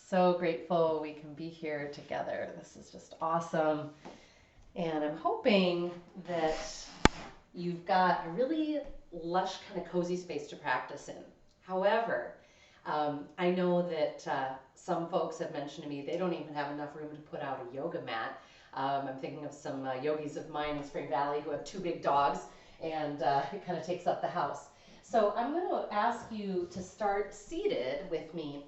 So grateful we can be here together. This is just awesome. And I'm hoping that you've got a really lush, kind of cozy space to practice in. However, I know that some folks have mentioned to me they don't even have enough room to put out a yoga mat. I'm thinking of some yogis of mine in Spring Valley who have two big dogs, and it kind of takes up the house. So I'm going to ask you to start seated with me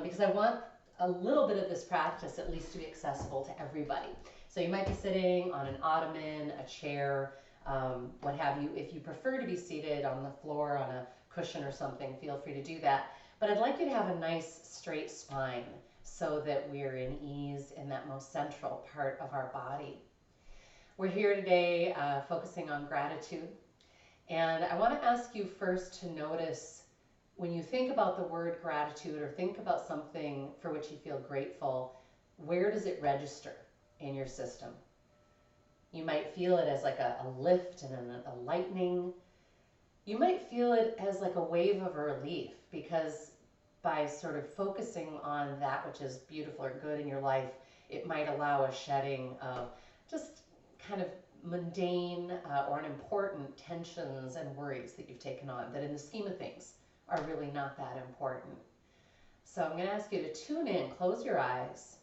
because I want a little bit of this practice at least to be accessible to everybody. So you might be sitting on an ottoman, a chair, what have you. If you prefer to be seated on the floor on a cushion or something, feel free to do that. But I'd like you to have a nice straight spine so that we're in ease in that most central part of our body. We're here today focusing on gratitude. And I want to ask you first to notice when you think about the word gratitude or think about something for which you feel grateful, where does it register in your system? You might feel it as like a lift and a lightening. You might feel it as like a wave of relief because by sort of focusing on that which is beautiful or good in your life, it might allow a shedding of just kind of mundane or unimportant tensions and worries that you've taken on that in the scheme of things are really not that important. So I'm going to ask you to tune in, close your eyes,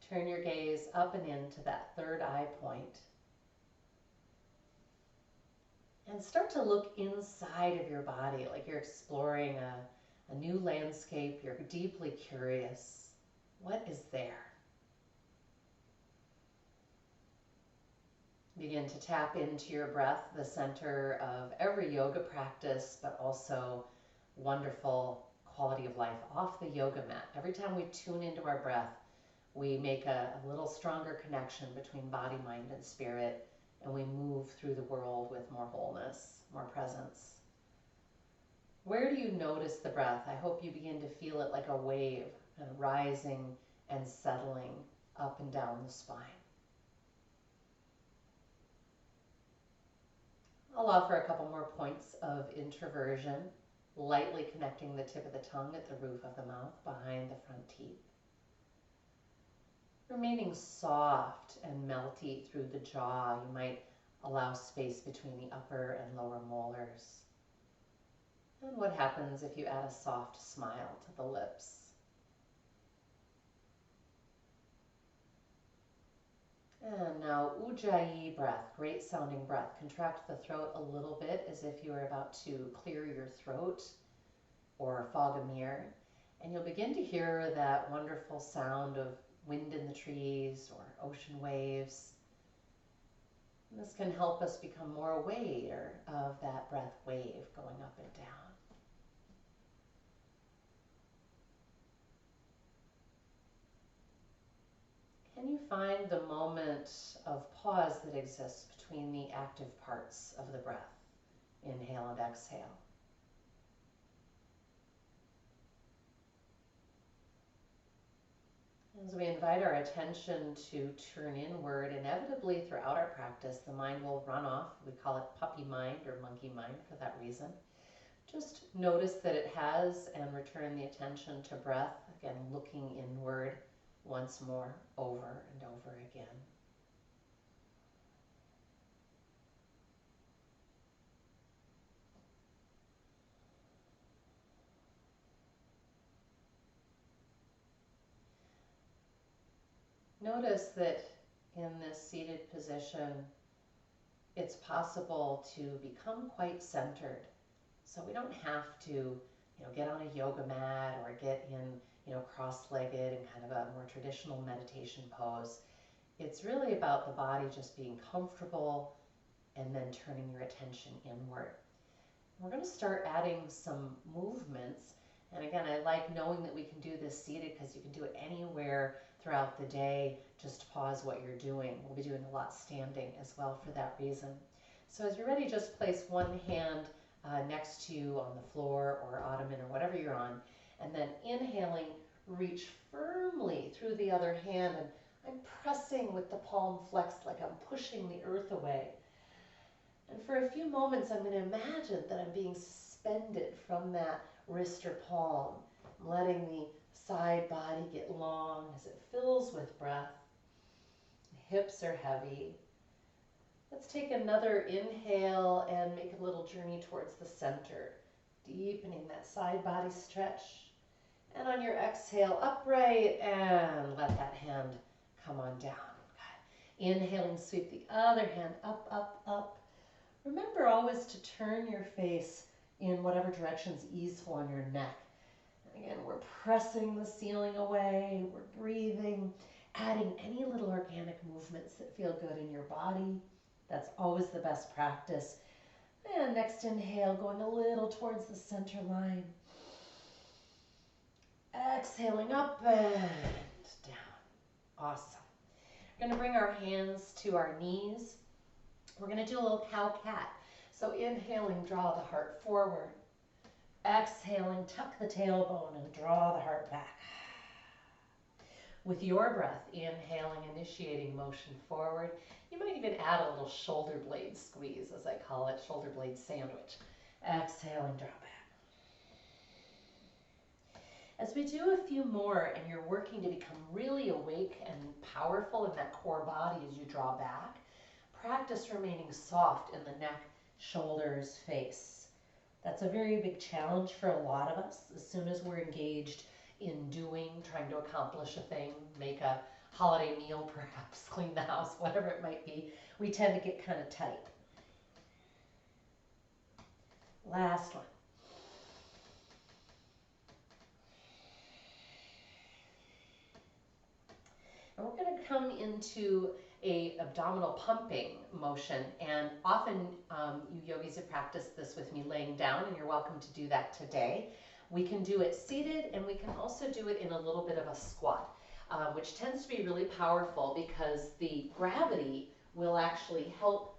turn your gaze up and into that third eye point, and start to look inside of your body like you're exploring a new landscape. You're deeply curious. What is there? Begin to tap into your breath, the center of every yoga practice, but also wonderful quality of life off the yoga mat. Every time we tune into our breath, we make a little stronger connection between body, mind, and spirit, and we move through the world with more wholeness, more presence. Where do you notice the breath? I hope you begin to feel it like a wave, kind of rising and settling up and down the spine. I'll offer a couple more points of introversion, lightly connecting the tip of the tongue at the roof of the mouth behind the front teeth. Remaining soft and melty through the jaw, you might allow space between the upper and lower molars. And what happens if you add a soft smile to the lips? And now Ujjayi breath, great sounding breath. Contract the throat a little bit as if you were about to clear your throat or fog a mirror. And you'll begin to hear that wonderful sound of wind in the trees or ocean waves. And this can help us become more aware of that breath wave going up and down. Can you find the moment of pause that exists between the active parts of the breath? Inhale and exhale. As we invite our attention to turn inward, inevitably throughout our practice, the mind will run off. We call it puppy mind or monkey mind for that reason. Just notice that it has and return the attention to breath, again, looking inward once more, over and over again. Notice that in this seated position, it's possible to become quite centered. So we don't have to, get on a yoga mat or get in, cross-legged and kind of a more traditional meditation pose. It's really about the body just being comfortable and then turning your attention inward. We're going to start adding some movements. And again, I like knowing that we can do this seated because you can do it anywhere throughout the day. Just pause what you're doing. We'll be doing a lot standing as well for that reason. So as you're ready, just place one hand next to you on the floor or ottoman or whatever you're on. And then inhaling, reach firmly through the other hand. And I'm pressing with the palm flexed like I'm pushing the earth away. And for a few moments, I'm going to imagine that I'm being suspended from that wrist or palm. I'm letting the side body get long as it fills with breath. The hips are heavy. Let's take another inhale and make a little journey towards the center, deepening that side body stretch. And on your exhale, upright, and let that hand come on down. Good. Inhaling, sweep the other hand up, up, up. Remember always to turn your face in whatever direction is easeful on your neck. And again, we're pressing the ceiling away, we're breathing, adding any little organic movements that feel good in your body. That's always the best practice. And next inhale, going a little towards the center line. Exhaling up and down. Awesome. We're going to bring our hands to our knees. We're going to do a little cow-cat. So inhaling, draw the heart forward. Exhaling, tuck the tailbone and draw the heart back. With your breath, inhaling, initiating motion forward. You might even add a little shoulder blade squeeze, as I call it, shoulder blade sandwich. Exhaling, draw back. As we do a few more and you're working to become really awake and powerful in that core body as you draw back, practice remaining soft in the neck, shoulders, face. That's a very big challenge for a lot of us. As soon as we're engaged in doing, trying to accomplish a thing, make a holiday meal perhaps, clean the house, whatever it might be, we tend to get kind of tight. Last one. And we're going to come into a abdominal pumping motion, and often you yogis have practiced this with me laying down, and you're welcome to do that today. We can do it seated, and we can also do it in a little bit of a squat, which tends to be really powerful because the gravity will actually help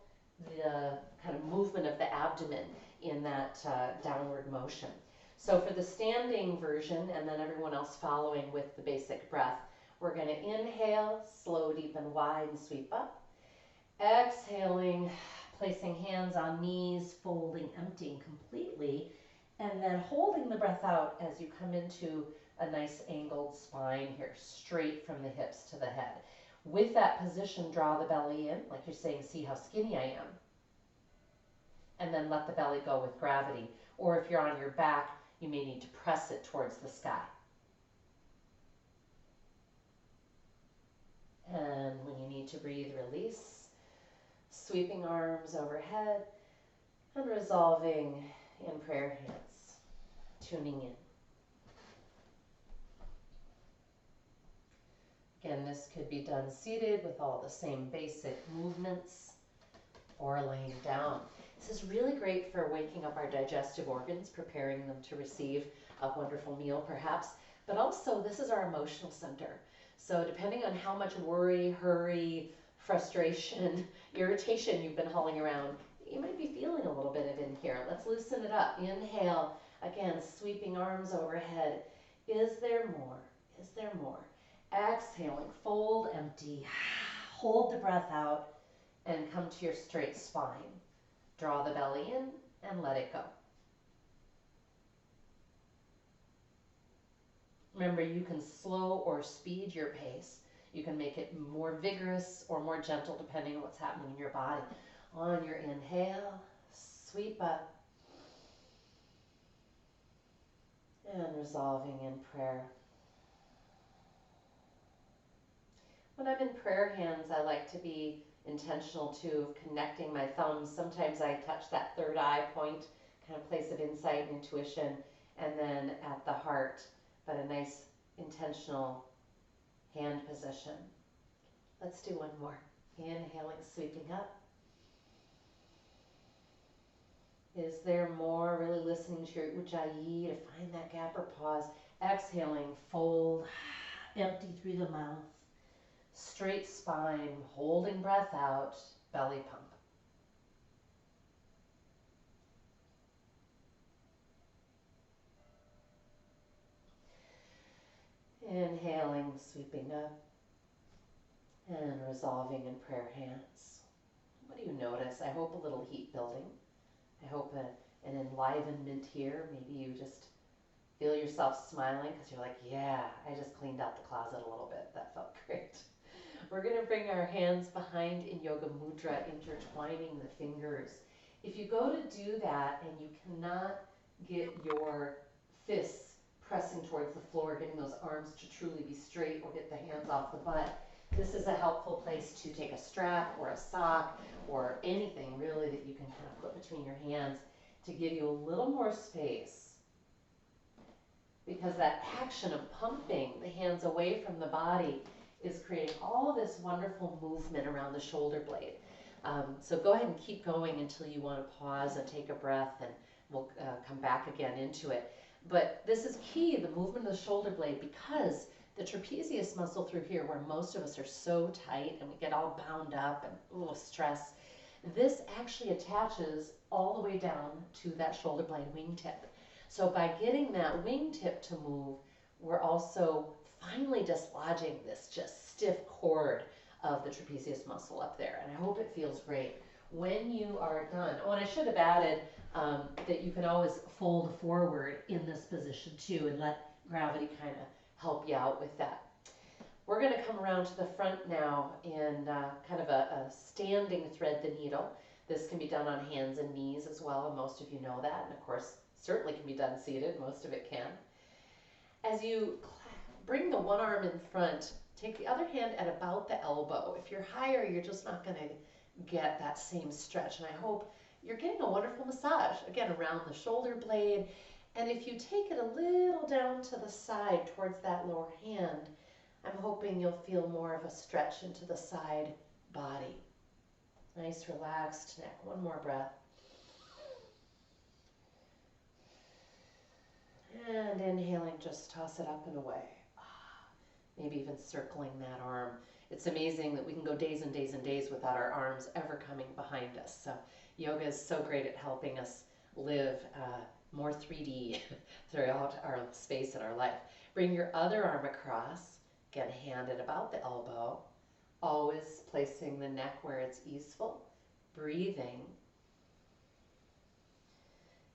the kind of movement of the abdomen in that downward motion. So for the standing version, and then everyone else following with the basic breath, we're going to inhale, slow, deep, and wide, and sweep up. Exhaling, placing hands on knees, folding, emptying completely, and then holding the breath out as you come into a nice angled spine here, straight from the hips to the head. With that position, draw the belly in, like you're saying, see how skinny I am. And then let the belly go with gravity. Or if you're on your back, you may need to press it towards the sky. And when you need to breathe, release. Sweeping arms overhead and resolving in prayer hands, tuning in. Again, this could be done seated with all the same basic movements or laying down. This is really great for waking up our digestive organs, preparing them to receive a wonderful meal perhaps, but also this is our emotional center. So depending on how much worry, hurry, frustration, irritation you've been hauling around, you might be feeling a little bit of in here. Let's loosen it up. Inhale, again, sweeping arms overhead. Is there more? Is there more? Exhaling, fold, empty. Hold the breath out and come to your straight spine. Draw the belly in and let it go. Remember, you can slow or speed your pace. You can make it more vigorous or more gentle depending on what's happening in your body. On your inhale, sweep up. And resolving in prayer. When I'm in prayer hands, I like to be intentional too, of connecting my thumbs. Sometimes I touch that third eye point, kind of place of insight and intuition, and then at the heart, but a nice intentional hand position. Let's do one more. Inhaling, sweeping up. Is there more? Really listening to your ujjayi to find that gap or pause. Exhaling, fold, empty through the mouth. Straight spine, holding breath out, belly pump. Inhaling, sweeping up, and resolving in prayer hands. What do you notice? I hope a little heat building. I hope an enlivenment here. Maybe you just Feel yourself smiling because you're like, yeah, I just cleaned out the closet a little bit. That felt great. We're going to bring our hands behind in Yoga Mudra, intertwining the fingers. If you go to do that and you cannot get your fists pressing towards the floor, getting those arms to truly be straight or get the hands off the butt, this is a helpful place to take a strap or a sock or anything really that you can kind of put between your hands to give you a little more space. Because that action of pumping the hands away from the body is creating all this wonderful movement around the shoulder blade. So go ahead and keep going until you want to pause and take a breath, and we'll come back again into it. But this is key, the movement of the shoulder blade, because the trapezius muscle through here, where most of us are so tight and we get all bound up and stress, this actually attaches all the way down to that shoulder blade wingtip. So by getting that wingtip to move, we're also finally dislodging this just stiff cord of the trapezius muscle up there. And I hope it feels great. When you are done, oh, and I should have added that you can always fold forward in this position too and let gravity kind of help you out with that. We're going to come around to the front now in kind of a standing thread the needle. This can be done on hands and knees as well, and most of you know that. And of course, certainly can be done seated. Most of it can. As you bring the one arm in front, take the other hand at about the elbow. If you're higher, you're just not going to get that same stretch. And I hope you're getting a wonderful massage, again, around the shoulder blade. And if you take it a little down to the side towards that lower hand, I'm hoping you'll feel more of a stretch into the side body. Nice relaxed neck. One more breath. And inhaling, just toss it up and away. Maybe even circling that arm. It's amazing that we can go days and days and days without our arms ever coming behind us. So yoga is so great at helping us live more 3D throughout our space in our life. Bring your other arm across, again, hand at about the elbow, always placing the neck where it's easeful, breathing.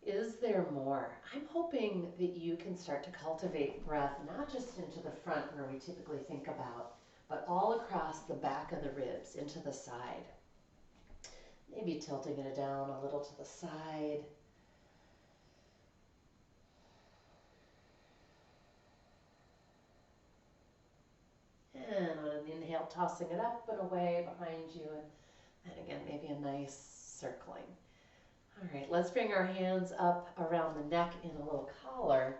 Is there more? I'm hoping that you can start to cultivate breath, not just into the front where we typically think about, but all across the back of the ribs, into the side. Maybe tilting it down a little to the side. And on an inhale, tossing it up and away behind you. And again, maybe a nice circling. All right, let's bring our hands up around the neck in a little collar.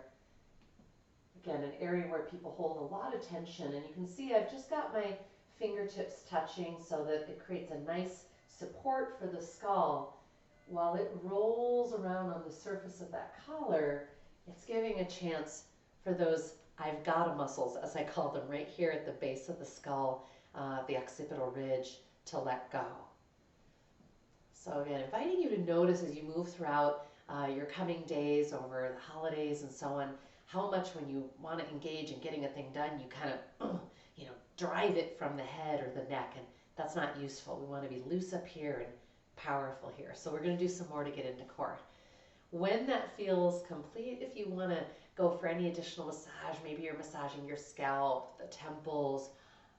Again, an area where people hold a lot of tension. And you can see I've just got my fingertips touching so that it creates a nice support for the skull. While it rolls around on the surface of that collar, it's giving a chance for those I've got muscles, as I call them, right here at the base of the skull, the occipital ridge, to let go. So again, inviting you to notice as you move throughout your coming days over the holidays and so on, how much when you want to engage in getting a thing done, you kind of, drive it from the head or the neck, and that's not useful. We want to be loose up here and powerful here. So we're going to do some more to get into core. When that feels complete, if you want to go for any additional massage, maybe you're massaging your scalp, the temples,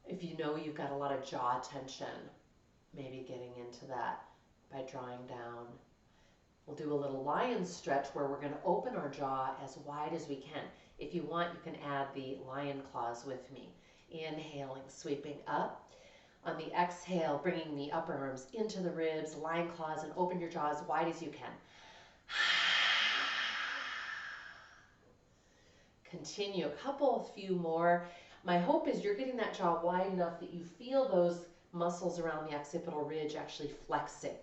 if you know you've got a lot of jaw tension, maybe getting into that by drawing down. We'll do a little lion stretch where we're going to open our jaw as wide as we can. If you want, you can add the lion claws with me. Inhaling, sweeping up. On the exhale, bringing the upper arms into the ribs, lion claws, and open your jaw as wide as you can. Continue, a few more. My hope is you're getting that jaw wide enough that you feel those muscles around the occipital ridge actually flexing.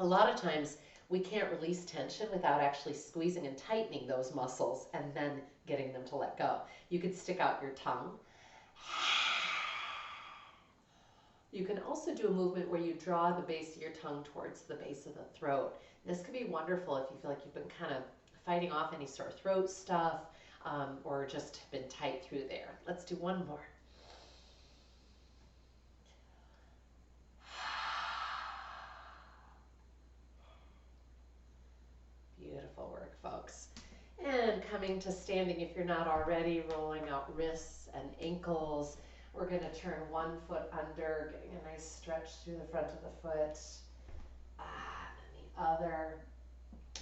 A lot of times we can't release tension without actually squeezing and tightening those muscles and then getting them to let go. You could stick out your tongue. You can also do a movement where you draw the base of your tongue towards the base of the throat. This could be wonderful if you feel like you've been kind of fighting off any sore throat stuff or just been tight through there. Let's do one more. Beautiful work, folks. And come coming to standing if you're not already, rolling out wrists and ankles. We're going to turn one foot under, getting a nice stretch through the front of the foot. And the other.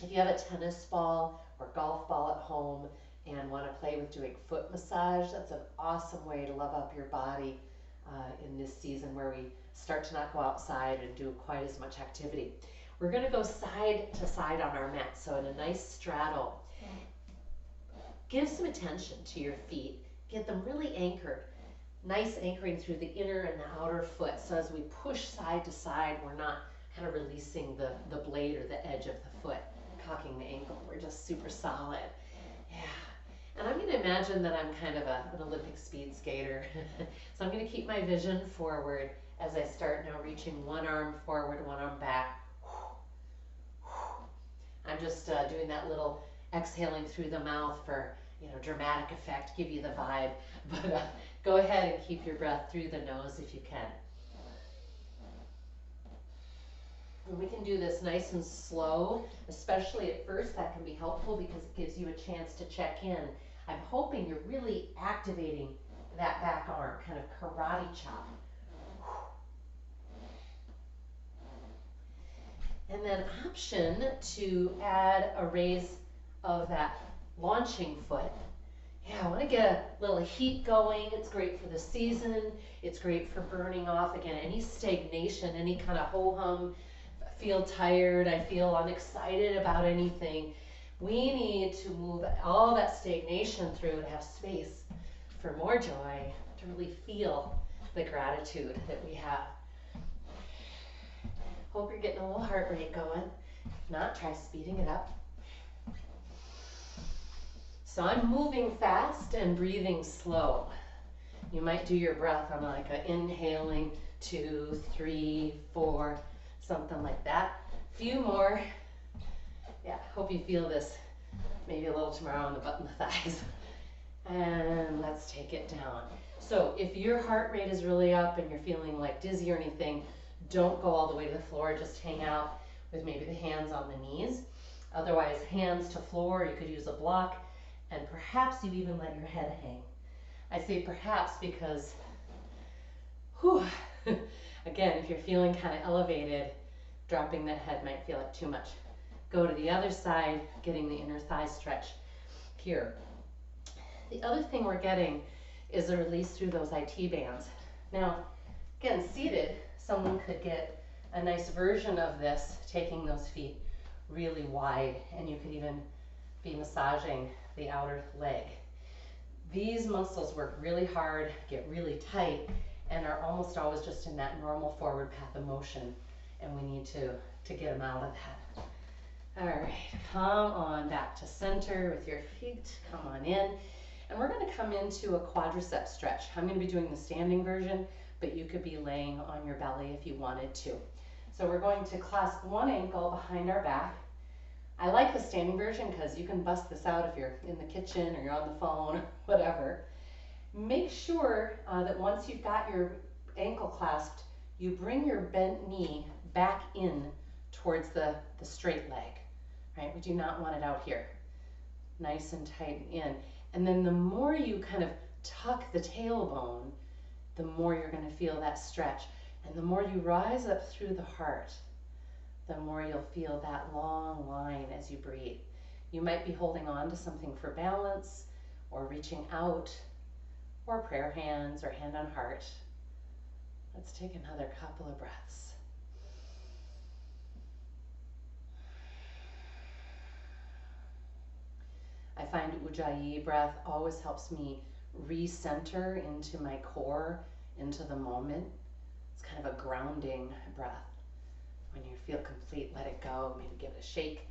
If you have a tennis ball or golf ball at home and want to play with doing foot massage, that's an awesome way to love up your body in this season where we start to not go outside and do quite as much activity. We're going to go side to side on our mat, so in a nice straddle. Give some attention to your feet. Get them really anchored. Nice anchoring through the inner and the outer foot, so as we push side to side, we're not kind of releasing the blade or the edge of the foot, cocking the ankle. We're just super solid. Yeah. And I'm going to imagine that I'm kind of an Olympic speed skater. So I'm going to keep my vision forward as I start now reaching one arm forward, one arm back. I'm just doing that little exhaling through the mouth for, dramatic effect, give you the vibe. But go ahead and keep your breath through the nose if you can. And we can do this nice and slow, especially at first. That can be helpful because it gives you a chance to check in. I'm hoping you're really activating that back arm, kind of karate chop. And then option to add a raise of that launching foot. Yeah, I want to get a little heat going. It's great for the season. It's great for burning off, again, any stagnation, any kind of ho-hum. I feel tired, I feel unexcited about anything. We need to move all that stagnation through to have space for more joy, to really feel the gratitude that we have. Hope you're getting a little heart rate going. If not, try speeding it up. So I'm moving fast and breathing slow. You might do your breath on like an inhaling, 2, 3, 4, something like that. Few more. Yeah, hope you feel this maybe a little tomorrow on the butt and the thighs. And let's take it down. So if your heart rate is really up and you're feeling like dizzy or anything, don't go all the way to the floor. Just hang out with maybe the hands on the knees. Otherwise, hands to floor. You could use a block, and perhaps you even let your head hang. I say perhaps because, again, if you're feeling kind of elevated, dropping that head might feel like too much. Go to the other side, getting the inner thigh stretch here. The other thing we're getting is a release through those IT bands. Now, again, seated, someone could get a nice version of this, taking those feet really wide, and you could even be massaging the outer leg. These muscles work really hard, get really tight, and are almost always just in that normal forward path of motion, and we need to get them out of that. All right, come on back to center with your feet, come on in, and we're gonna come into a quadricep stretch. I'm gonna be doing the standing version, but you could be laying on your belly if you wanted to. So we're going to clasp one ankle behind our back. I like the standing version because you can bust this out if you're in the kitchen or you're on the phone or whatever. Make sure that once you've got your ankle clasped, you bring your bent knee back in towards the straight leg, right? We do not want it out here. Nice and tight in. And then the more you kind of tuck the tailbone, the more you're going to feel that stretch. And the more you rise up through the heart, the more you'll feel that long line as you breathe. You might be holding on to something for balance, or reaching out, or prayer hands, or hand on heart. Let's take another couple of breaths. I find Ujjayi breath always helps me recenter into my core, into the moment. It's kind of a grounding breath. When you feel complete, let it go, maybe give it a shake.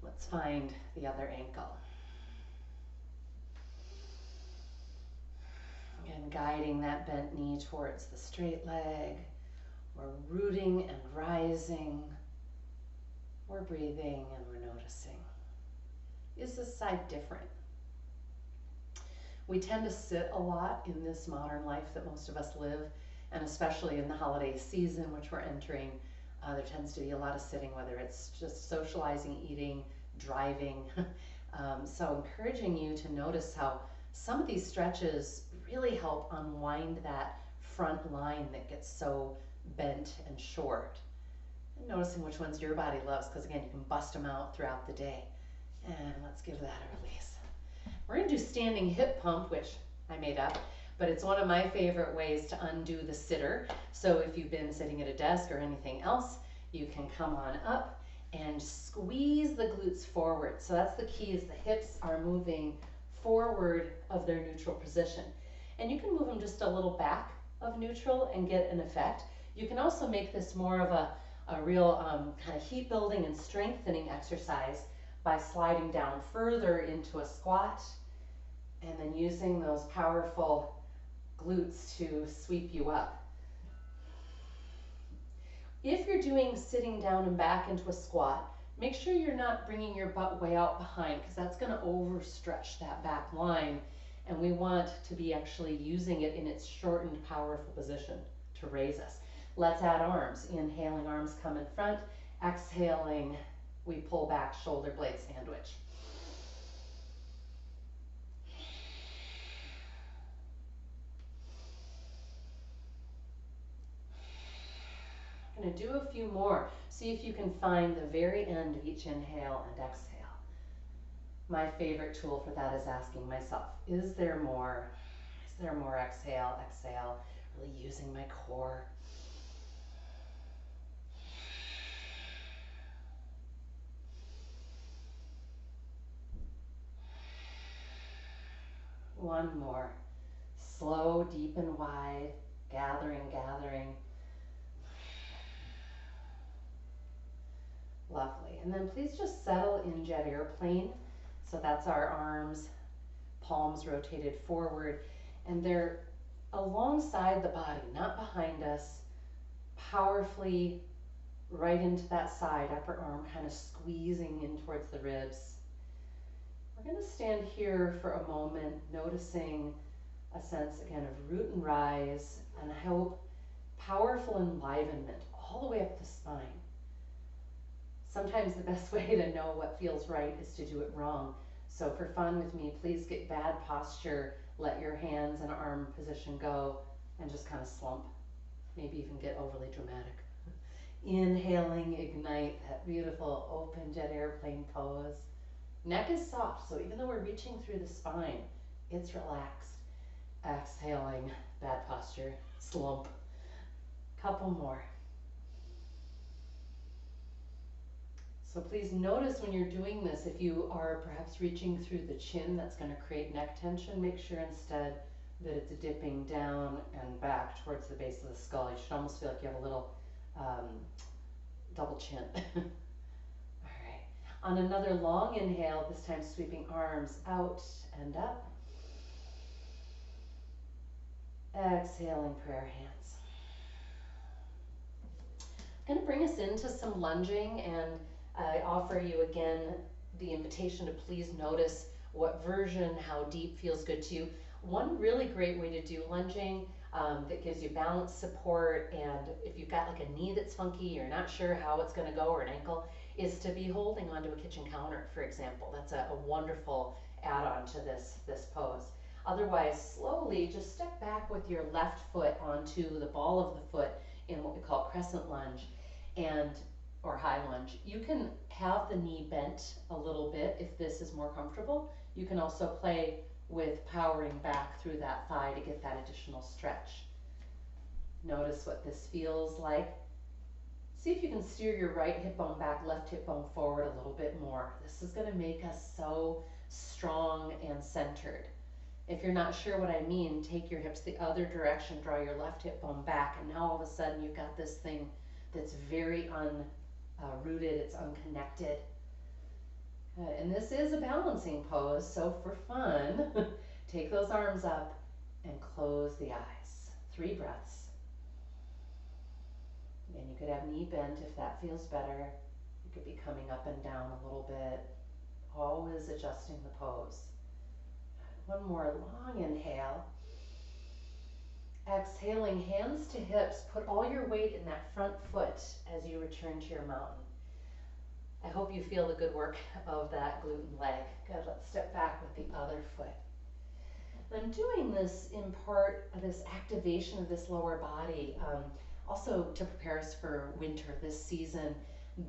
Let's find the other ankle. Again, guiding that bent knee towards the straight leg. We're rooting and rising. We're breathing and we're noticing. Is this side different? We tend to sit a lot in this modern life that most of us live, and especially in the holiday season, which we're entering, there tends to be a lot of sitting, whether it's just socializing, eating, driving, So encouraging you to notice how some of these stretches really help unwind that front line that gets so bent and short. And noticing which ones your body loves, because again, you can bust them out throughout the day. And let's give that a release. We're going to do standing hip pump, which I made up, but it's one of my favorite ways to undo the sitter. So if you've been sitting at a desk or anything else, you can come on up and squeeze the glutes forward. So that's the key, is the hips are moving forward of their neutral position. And you can move them just a little back of neutral and get an effect. You can also make this more of a real kind of heat building and strengthening exercise by sliding down further into a squat and then using those powerful glutes to sweep you up. If you're doing sitting down and back into a squat, make sure you're not bringing your butt way out behind, because that's going to overstretch that back line, and we want to be actually using it in its shortened, powerful position to raise us. Let's add arms. Inhaling, arms come in front. Exhaling, we pull back, shoulder blade sandwich. I'm going to do a few more. See if you can find the very end of each inhale and exhale. My favorite tool for that is asking myself, is there more? Is there more? Exhale, exhale, really using my core. One more. Slow, deep and wide, gathering, gathering. Lovely. And then please just settle in jet airplane. So that's our arms, palms rotated forward, and they're alongside the body, not behind us, powerfully right into that side, upper arm kind of squeezing in towards the ribs. We're going to stand here for a moment, noticing a sense again of root and rise, and I hope powerful enlivenment all the way up the spine. Sometimes the best way to know what feels right is to do it wrong. So for fun with me, please get bad posture, let your hands and arm position go, and just kind of slump. Maybe even get overly dramatic. Inhaling, ignite, that beautiful open jet airplane pose. Neck is soft, so even though we're reaching through the spine, it's relaxed. Exhaling, bad posture, slump. Couple more. So please notice when you're doing this, if you are perhaps reaching through the chin, that's going to create neck tension. Make sure instead that it's dipping down and back towards the base of the skull. You should almost feel like you have a little double chin. All right. On another long inhale, this time sweeping arms out and up. Exhaling, prayer hands. I'm going to bring us into some lunging, and I offer you again the invitation to please notice what version, how deep feels good to you. One really great way to do lunging that gives you balance support, and if you've got like a knee that's funky, you're not sure how it's going to go, or an ankle, is to be holding onto a kitchen counter, for example. That's a wonderful add-on to this pose. Otherwise, slowly just step back with your left foot onto the ball of the foot in what we call crescent lunge, or high lunge. You can have the knee bent a little bit if this is more comfortable. You can also play with powering back through that thigh to get that additional stretch. Notice what this feels like. See if you can steer your right hip bone back, left hip bone forward a little bit more. This is going to make us so strong and centered. If you're not sure what I mean, take your hips the other direction, draw your left hip bone back, and now all of a sudden you've got this thing that's very unrooted, it's unconnected. And this is a balancing pose, so for fun, take those arms up and close the eyes. 3 breaths. And you could have knee bent if that feels better. You could be coming up and down a little bit, always adjusting the pose. One more long inhale. Exhaling, hands to hips. Put all your weight in that front foot as you return to your mountain. I hope you feel the good work of that glute and leg. Good, let's step back with the other foot. I'm doing this in part of this activation of this lower body, also to prepare us for winter this season.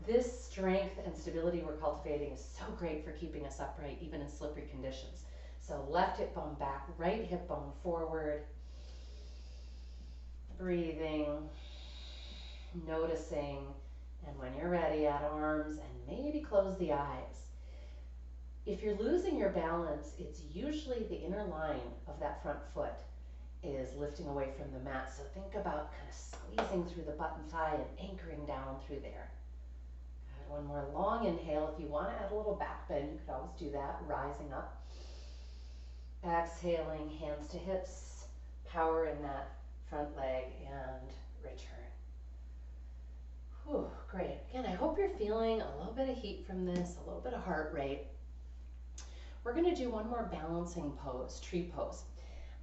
This strength and stability we're cultivating is so great for keeping us upright, even in slippery conditions. So left hip bone back, right hip bone forward. Breathing, noticing, and when you're ready, add arms and maybe close the eyes. If you're losing your balance, it's usually the inner line of that front foot is lifting away from the mat. So think about kind of squeezing through the butt and thigh and anchoring down through there. Good. One more long inhale. If you want to add a little back bend, you could always do that, rising up. Exhaling, hands to hips, power in that front leg and return. Whew, great. Again, I hope you're feeling a little bit of heat from this, a little bit of heart rate. We're going to do one more balancing pose, tree pose.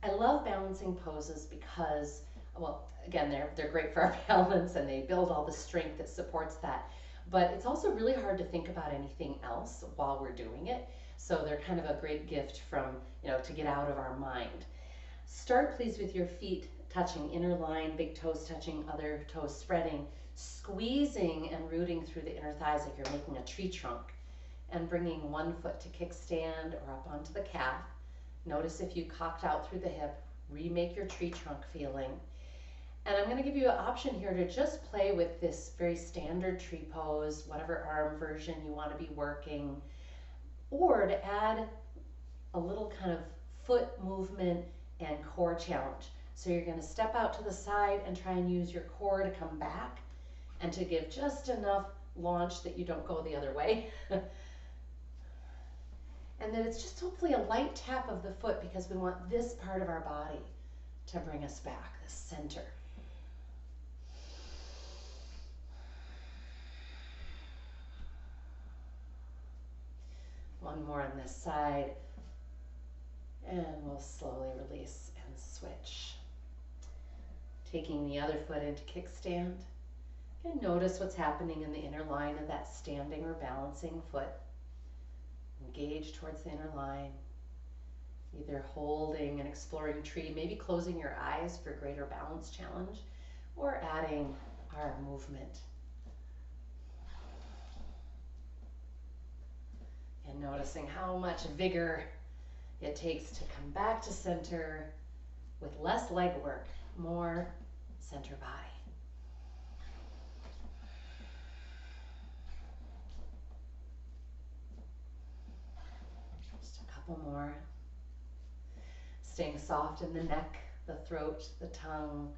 I love balancing poses because, well, again, they're great for our balance and they build all the strength that supports that. But it's also really hard to think about anything else while we're doing it. So they're kind of a great gift from, to get out of our mind. Start, please, with your feet touching inner line, big toes touching other toes, spreading, squeezing and rooting through the inner thighs like you're making a tree trunk, and bringing one foot to kickstand or up onto the calf. Notice if you cocked out through the hip, remake your tree trunk feeling. And I'm going to give you an option here to just play with this very standard tree pose, whatever arm version you want to be working, or to add a little kind of foot movement and core challenge. So you're going to step out to the side and try and use your core to come back and to give just enough launch that you don't go the other way. And then it's just hopefully a light tap of the foot because we want this part of our body to bring us back, the center. One more on this side. And we'll slowly release and switch. Taking the other foot into kickstand. And notice what's happening in the inner line of that standing or balancing foot. Engage towards the inner line, either holding and exploring tree, maybe closing your eyes for greater balance challenge, or adding our movement. And noticing how much vigor it takes to come back to center with less leg work, more center body. More. Staying soft in the neck, the throat, the tongue,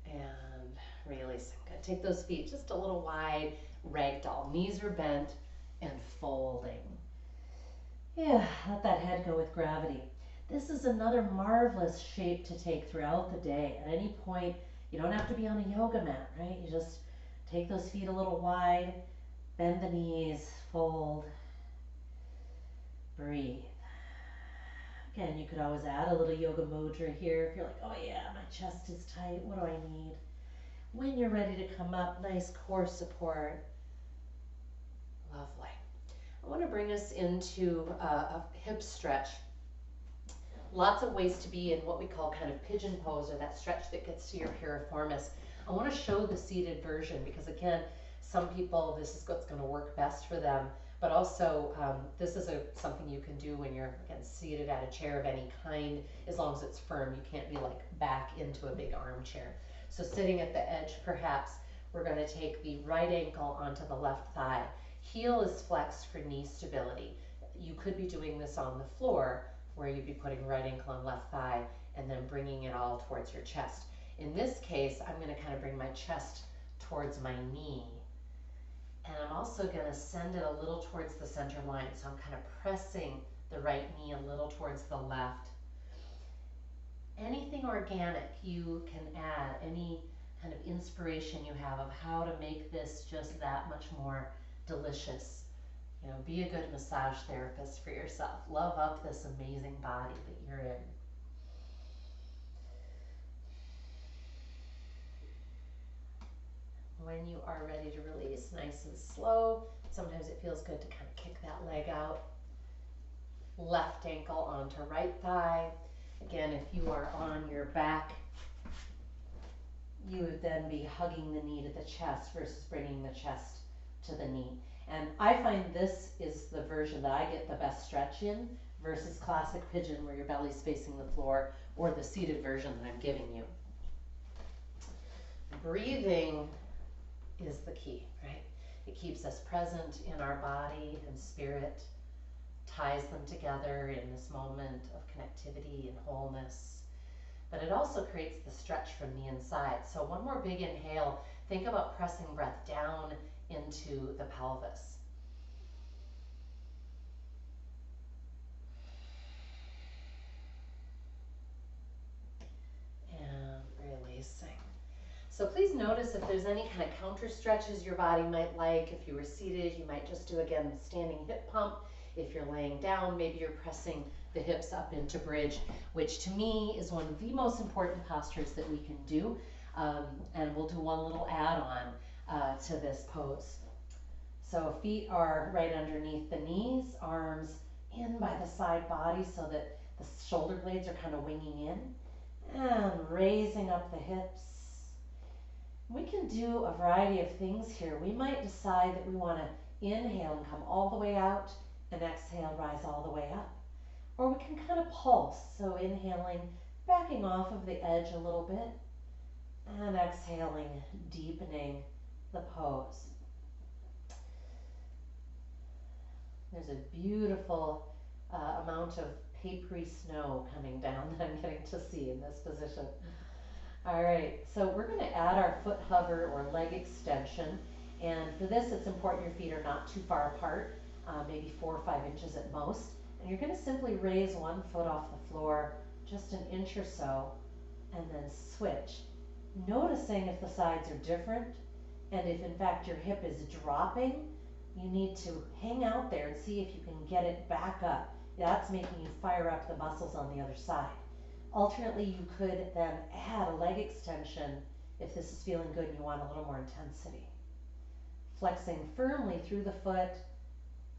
and releasing. Good. Take those feet just a little wide, ragdoll. Knees are bent and folding. Yeah, let that head go with gravity. This is another marvelous shape to take throughout the day. At any point, you don't have to be on a yoga mat, right? You just take those feet a little wide, bend the knees, fold, breathe. Again, you could always add a little yoga mudra here if you're like, oh yeah, my chest is tight, what do I need? When you're ready to come up, nice core support. Lovely. I want to bring us into a hip stretch. Lots of ways to be in what we call kind of pigeon pose, or that stretch that gets to your piriformis. I want to show the seated version because, again, some people, this is what's going to work best for them. But also, this is something you can do when you're, again, seated at a chair of any kind, as long as it's firm. You can't be like back into a big armchair. So sitting at the edge, perhaps, we're going to take the right ankle onto the left thigh. Heel is flexed for knee stability. You could be doing this on the floor, where you'd be putting right ankle on left thigh and then bringing it all towards your chest. In this case, I'm going to kind of bring my chest towards my knee. And I'm also going to send it a little towards the center line. So I'm kind of pressing the right knee a little towards the left. Anything organic you can add, any kind of inspiration you have of how to make this just that much more delicious. Be a good massage therapist for yourself. Love up this amazing body that you're in. When you are ready to release, nice and slow, Sometimes it feels good to kind of kick that leg out. Left ankle onto right thigh. Again, if you are on your back, you would then be hugging the knee to the chest versus bringing the chest to the knee. And I find this is the version that I get the best stretch in versus classic pigeon where your belly's facing the floor, or the seated version that I'm giving you. Breathing is the key, right? It keeps us present in our body and spirit, ties them together in this moment of connectivity and wholeness. But it also creates the stretch from the inside. So one more big inhale. Think about pressing breath down into the pelvis. And releasing. So please notice if there's any kind of counter stretches your body might like. If you were seated, you might just do, again, the standing hip pump. If you're laying down, maybe you're pressing the hips up into bridge, which to me is one of the most important postures that we can do. And we'll do one little add-on to this pose. So feet are right underneath the knees, arms in by the side body so that the shoulder blades are kind of winging in, and raising up the hips. We can do a variety of things here. We might decide that we want to inhale and come all the way out, and exhale, rise all the way up. Or we can kind of pulse, so inhaling, backing off of the edge a little bit, and exhaling, deepening the pose. There's a beautiful amount of papery snow coming down that I'm getting to see in this position. All right, so we're going to add our foot hover or leg extension. And for this, it's important your feet are not too far apart, maybe 4 or 5 inches at most. And you're going to simply raise one foot off the floor, just an inch or so, and then switch. Noticing if the sides are different, and if in fact your hip is dropping, you need to hang out there and see if you can get it back up. That's making you fire up the muscles on the other side. Alternately, you could then add a leg extension if this is feeling good and you want a little more intensity. Flexing firmly through the foot,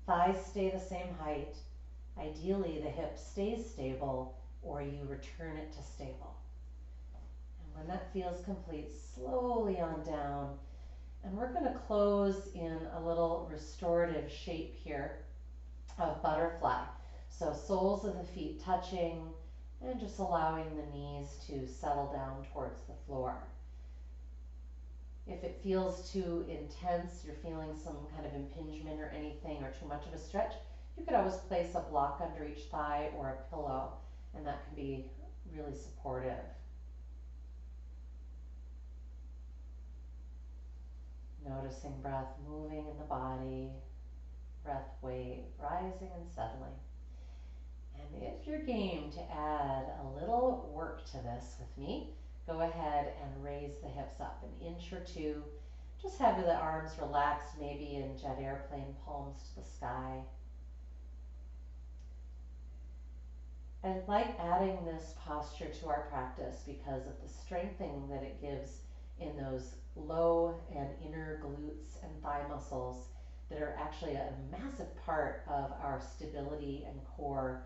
thighs stay the same height. Ideally, the hip stays stable, or you return it to stable. And when that feels complete, slowly on down. And we're going to close in a little restorative shape here of butterfly. So soles of the feet touching, and just allowing the knees to settle down towards the floor. If it feels too intense, you're feeling some kind of impingement or anything, or too much of a stretch, you could always place a block under each thigh or a pillow, and that can be really supportive. Noticing breath moving in the body, breath wave rising and settling. And if you're game to add a little work to this with me, go ahead and raise the hips up an inch or two. Just have the arms relaxed, maybe in jet airplane, palms to the sky. I like adding this posture to our practice because of the strengthening that it gives in those low and inner glutes and thigh muscles that are actually a massive part of our stability and core.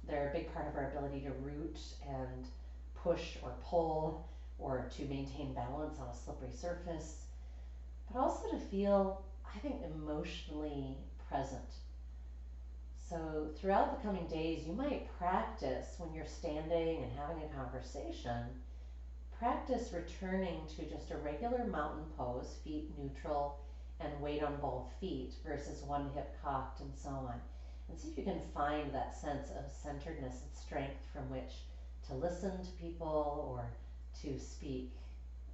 They're a big part of our ability to root and push or pull, or to maintain balance on a slippery surface, but also to feel, I think, emotionally present. So throughout the coming days, you might practice when you're standing and having a conversation, practice returning to just a regular mountain pose, feet neutral and weight on both feet versus one hip cocked and so on. And see if you can find that sense of centeredness and strength from which to listen to people or to speak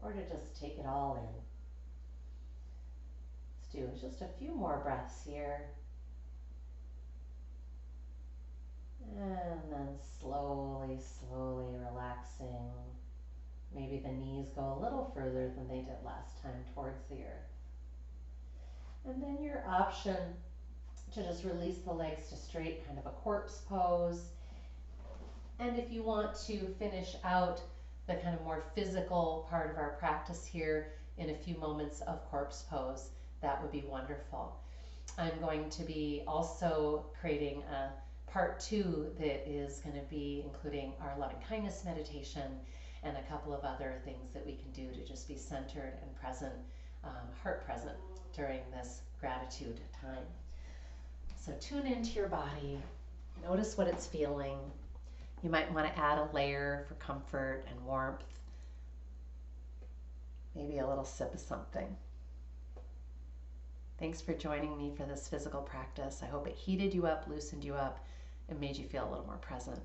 or to just take it all in. Let's do just a few more breaths here. And then slowly, slowly relaxing. Maybe the knees go a little further than they did last time towards the earth. And then your option to just release the legs to straight, kind of a corpse pose. And if you want to finish out the kind of more physical part of our practice here in a few moments of corpse pose, that would be wonderful. I'm going to be also creating a part 2 that is going to be including our loving kindness meditation and a couple of other things that we can do to just be centered and present, heart present during this gratitude time. So tune into your body, notice what it's feeling. You might want to add a layer for comfort and warmth, maybe a little sip of something. Thanks for joining me for this physical practice. I hope it heated you up, loosened you up, and made you feel a little more present.